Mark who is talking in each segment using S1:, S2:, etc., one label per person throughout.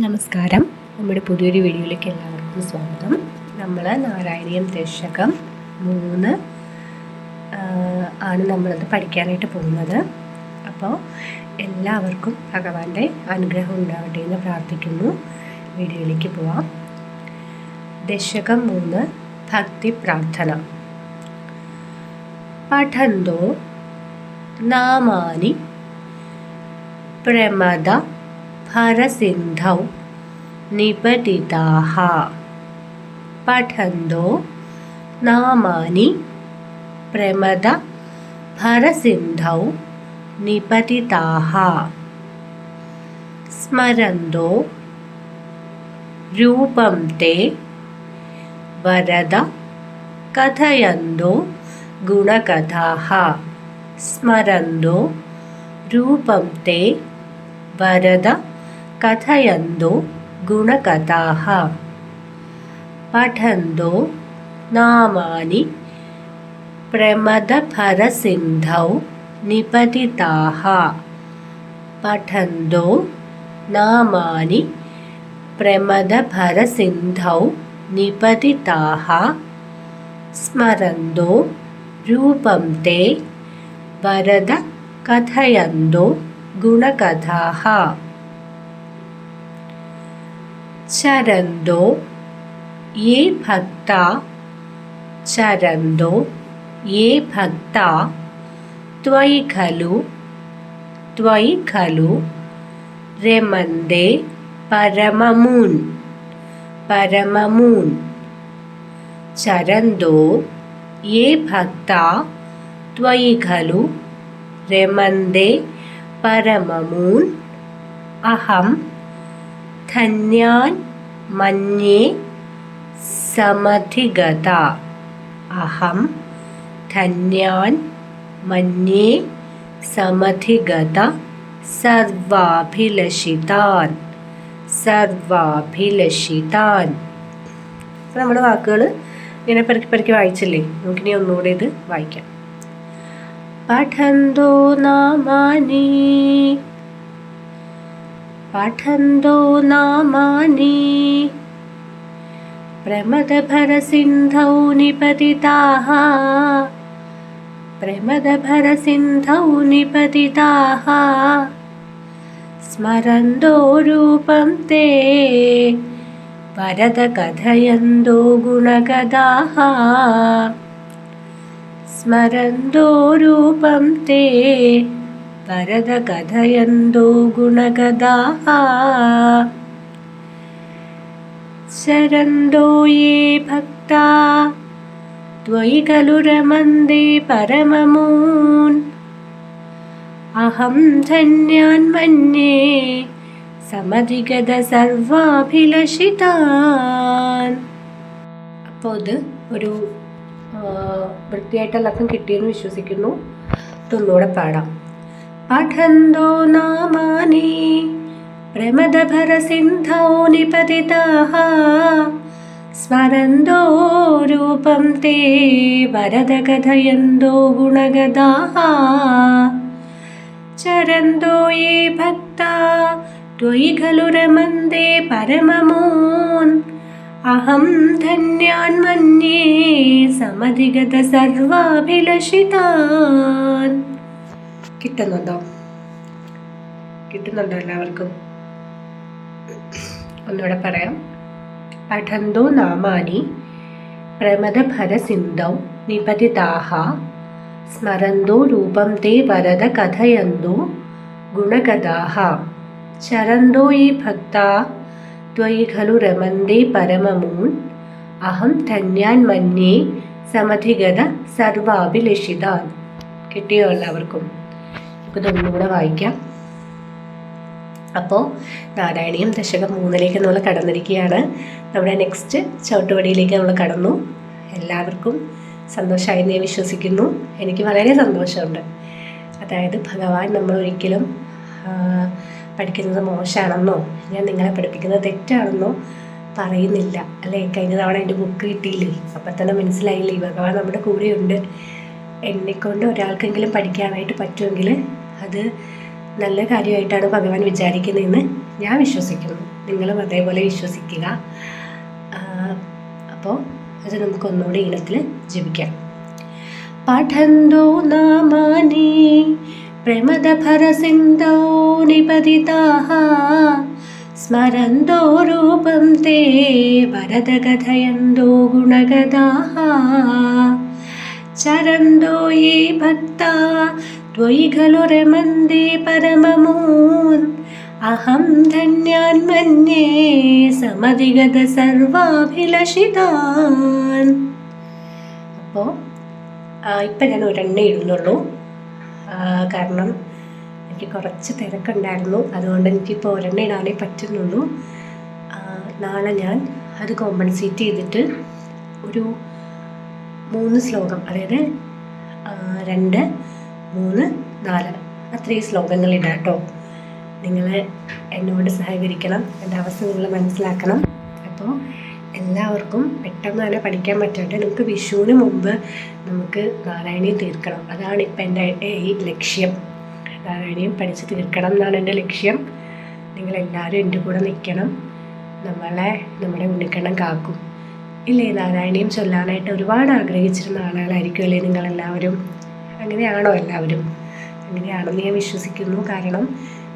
S1: നമസ്കാരം. നമ്മുടെ പുതിയൊരു വീഡിയോയിലേക്ക് എല്ലാവർക്കും സ്വാഗതം. നമ്മൾ നാരായണീയം ദശകം 3 ആണ് നമ്മളത് പഠിക്കാനായിട്ട് പോകുന്നത്. അപ്പോൾ എല്ലാവർക്കും ഭഗവാന്റെ അനുഗ്രഹം ഉണ്ടാവട്ടെ എന്ന് പ്രാർത്ഥിക്കുന്നു. വീഡിയോയിലേക്ക് പോവാം. ദശകം 3 ഭക്തി പ്രാർത്ഥന. പഠന്തോ നാമാനി പ്രമദ ഭരസിന്ധൗ നിപതിതാഃ. പഠന്തോ നാമാനി പ്രമദ ഭരസിന്ധൗ നിപതിതാഃ. സ്മരന്തോ രൂപം തേ വരദ കഥയന്തോ ഗുണകഥാഃ. സ്മരന്തോ രൂപം തേ വരദ കഥയന്തോ ഗുണകഥാഃ. പഠന്തോ നാമാനി പ്രമദഭരസിന്ധൗ നിപതിതാഃ. പഠന്തോ നാമാനി പ്രമദഭരസിന്ധൗ നിപതിതാഃ. സ്മരന്തോ രൂപം തേ വരദ കഥയന്തോ ഗുണകഥാഃ. ചരന്തോ യേ ഭക്താ ചരന്തോ യേ ഭക്താ ത്വയി ഖലു രമന്തേ പരമമൂൻ. ചരന്തോ യേ ഭക്താ ത്വയി ഖലു രമന്തേ പരമമൂൻ. അഹം ധന്യാൻ മന്യേ സമധിഗത. അഹം ധന്യാൻ മന്യേ സമധിഗത സർവാഭിലഷിതാൻ. നമ്മുടെ വാക്കുകൾ ഇങ്ങനെ പെറുക്കി വായിച്ചില്ലേ? നമുക്കിനി ഒന്നുകൂടെ ഇത് വായിക്കാം. പഠന്തോ നാമാനി പ്രമദഭരസിന്ധൗ നിപതിതാഃ. സ്മരന്തോ രൂപം തേ വരദ കഥയന്തോ ഗുണകഥാഃ. സ്മരന്തോ രൂപം തേ വരദ കഥയന്തോ ഗുണകഥാഃ. ചരന്തോ യേ ഭക്താ ത്വയി ഖലു രമന്തേ പരമമൂൻ. അഹം ധന്യാൻ മന്യേ സമധിഗത സർവാഭിലഷിതാൻ. അപ്പോൾ ഇത് ഒരു വൃത്തിയായിട്ട് എല്ലാവർക്കും കിട്ടിയെന്ന് വിശ്വസിക്കുന്നു. ഇതൊന്നുകൂടെ പാടാം. പഠന്തോ നാമാനി പ്രമദഭരസിന്ധൗ നിപതിതാഃ. സ്മരന്തോ രൂപം തേ വരദ കഥയന്തോ ഗുണകഥാഃ. ചരന്തോ യേ ഭക്താ ത്വയി ഖലു രമന്തേ പരമമൂൻ. അഹം ധന്യാൻ മന്യേ സമധിഗത സർവാഭിലഷിതാൻ. കിട്ടുന്നുണ്ടോ എല്ലാവർക്കും? ഒന്നുകൂടെ പറയാം. പഠന്തോ നാമാനി പ്രമദഭരസിന്ധൗ നിപതിതാഃ. സ്മരന്തോ രൂപം തേ വരദ കഥയന്തോ ഗുണകഥാഃ. ചരന്തോ യേ ഭക്താ ത്വയി ഖലു രമന്തേ പരമമൂൻ. അഹം ധന്യാൻ മന്യേ സമധിഗത സർവാഭിലഷിതാൻ. കിട്ടിയോ എല്ലാവർക്കും? നമുക്കിതൊന്നുകൂടെ വായിക്കാം. അപ്പോൾ നാരായണീയം ദശകം 3 നമ്മൾ കടന്നിരിക്കുകയാണ്. നമ്മുടെ നെക്സ്റ്റ് ചവിട്ടുപടിയിലേക്ക് നമ്മൾ കടന്നു. എല്ലാവർക്കും സന്തോഷമായെന്ന് ഞാൻ വിശ്വസിക്കുന്നു. എനിക്ക് വളരെ സന്തോഷമുണ്ട്. അതായത് ഭഗവാൻ നമ്മൾ ഒരിക്കലും പഠിക്കുന്നത് മോശമാണെന്നോ ഞാൻ നിങ്ങളെ പഠിപ്പിക്കുന്നത് തെറ്റാണെന്നോ പറയുന്നില്ല, അല്ലേ? കഴിഞ്ഞ തവണ എൻ്റെ ബുക്ക് കിട്ടിയില്ലേ? അപ്പം തന്നെ മനസ്സിലായില്ലേ ഭഗവാൻ നമ്മുടെ കൂടെയുണ്ട്. എന്നെക്കൊണ്ട് ഒരാൾക്കെങ്കിലും പഠിക്കാനായിട്ട് പറ്റുമെങ്കിൽ അത് നല്ല കാര്യമായിട്ടാണ് ഭഗവാൻ വിചാരിക്കുന്നതെന്ന് ഞാൻ വിശ്വസിക്കുന്നു. നിങ്ങളും അതേപോലെ വിശ്വസിക്കുക. അപ്പോൾ അത് നമുക്കൊന്നുകൂടി ഈണത്തിൽ ജപിക്കാം. പഠന്തോ നാമാനി പ്രമദഭരസിന്ധോ നിപതിതാഃ സ്മരന്തോ രൂപം തേ വരദകഥയന്തോ ഗുണഗദാഃ ചരന്തോ യേ ഭക്താ ത്വയി ഖലു രമന്തി പരമമൂൻ അഹം ധന്യാൻ മന്യേ സമധിഗത സർവാഭിലഷിതാൻ. അപ്പോൾ ഇപ്പം ഞാൻ ഒരെണ്ണേ ഇടുന്നുള്ളൂ, കാരണം എനിക്ക് കുറച്ച് തിരക്കുണ്ടായിരുന്നു. അതുകൊണ്ട് എനിക്കിപ്പോൾ ഒരെണ്ണ ഇടാനേ പറ്റുന്നുള്ളൂ. നാളെ ഞാൻ അത് കോമ്പൻസേറ്റ് ചെയ്തിട്ട് ഒരു 3 ശ്ലോകം, അതായത് 2, 3, 4 അത്രയും ശ്ലോകങ്ങൾ ഇടാം കേട്ടോ. നിങ്ങൾ എന്നോട് സഹകരിക്കണം, എൻ്റെ അവസ്ഥ നിങ്ങൾ മനസ്സിലാക്കണം. അപ്പോൾ എല്ലാവർക്കും പെട്ടെന്ന് തന്നെ പഠിക്കാൻ പറ്റട്ടെ. നമുക്ക് വിഷുവിന് മുമ്പ് നമുക്ക് നാരായണീയം തീർക്കണം. അതാണ് ഇപ്പം എൻ്റെ ഈ ലക്ഷ്യം. നാരായണീയം പഠിച്ച് തീർക്കണം എന്നാണ് എൻ്റെ ലക്ഷ്യം. നിങ്ങളെല്ലാവരും എൻ്റെ കൂടെ നിൽക്കണം. നമ്മുടെ ഉണ്ണിക്കണ്ണൻ കാക്കും ഇല്ലേ, നാരായണീയം ചൊല്ലാനായിട്ട് ഒരുപാട് ആഗ്രഹിച്ചിരുന്ന ആളുകളായിരിക്കും അല്ലേ നിങ്ങളെല്ലാവരും. അങ്ങനെയാണോ എല്ലാവരും? അങ്ങനെയാണെന്ന് ഞാൻ വിശ്വസിക്കുന്നു. കാരണം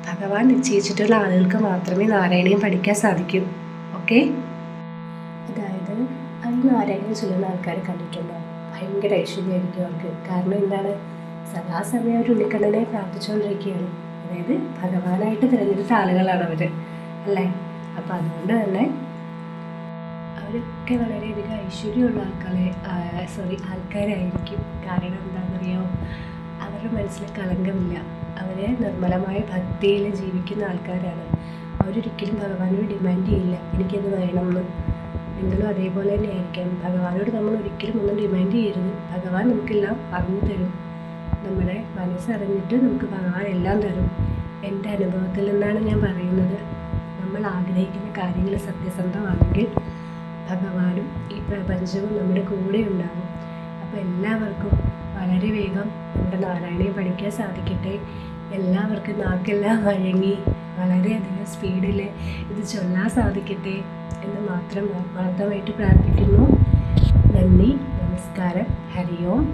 S1: ഭഗവാൻ നിശ്ചയിച്ചിട്ടുള്ള ആളുകൾക്ക് മാത്രമേ നാരായണീയം പഠിക്കാൻ സാധിക്കൂ. ഓക്കെ, അതായത് അത് നാരായണീയം ചൊല്ലുന്ന ആൾക്കാർ കണ്ടിട്ടുണ്ടോ? ഭയങ്കര ഐശ്വര്യമായിരിക്കും അവർക്ക്. കാരണം എന്താണ്, സദാസമയം അവർ ഉണ്ണിക്കണ്ണനെ പ്രാർത്ഥിച്ചുകൊണ്ടിരിക്കുകയാണ്. അതായത് ഭഗവാനായിട്ട് തിരഞ്ഞെടുത്ത ആളുകളാണ് അവർ അല്ലേ. അപ്പം അതുകൊണ്ട് തന്നെ അവരൊക്കെ വളരെയധികം ഐശ്വര്യമുള്ള ആൾക്കാരായിരിക്കും. കാരണം എന്താണെന്നറിയോ, അവരുടെ മനസ്സിൽ കളങ്കമില്ല. അവർ നിർമ്മലമായ ഭക്തിയിൽ ജീവിക്കുന്ന ആൾക്കാരാണ്. അവരൊരിക്കലും ഭഗവാനോട് ഡിമാൻഡ് ചെയ്യില്ല എനിക്കത് വേണമെന്ന്. നിങ്ങളും അതേപോലെ തന്നെ ആയിരിക്കണം. ഭഗവാനോട് നമ്മൾ ഒരിക്കലും ഒന്നും ഡിമാൻഡ് ചെയ്യരുത്. ഭഗവാൻ നമുക്കെല്ലാം അറിഞ്ഞു തരും. നമ്മുടെ മനസ്സറിഞ്ഞിട്ട് നമുക്ക് ഭഗവാൻ എല്ലാം തരും. എൻ്റെ അനുഭവത്തിൽ നിന്നാണ് ഞാൻ പറയുന്നത്. നമ്മൾ ആഗ്രഹിക്കുന്ന കാര്യങ്ങൾ സത്യസന്ധമാണെങ്കിൽ ഭഗവാനും ഈ പ്രപഞ്ചവും നമ്മുടെ കൂടെ ഉണ്ടാകും. അപ്പോൾ എല്ലാവർക്കും വളരെ വേഗം നമ്മുടെ നാരായണീയം പഠിക്കാൻ സാധിക്കട്ടെ. എല്ലാവർക്കും നാക്കെല്ലാം വഴങ്ങി വളരെയധികം സ്പീഡിൽ ഇത് ചൊല്ലാൻ സാധിക്കട്ടെ എന്ന് മാത്രമായിട്ട് പ്രാർത്ഥിക്കുന്നു. നന്ദി, നമസ്കാരം, ഹരി ഓം.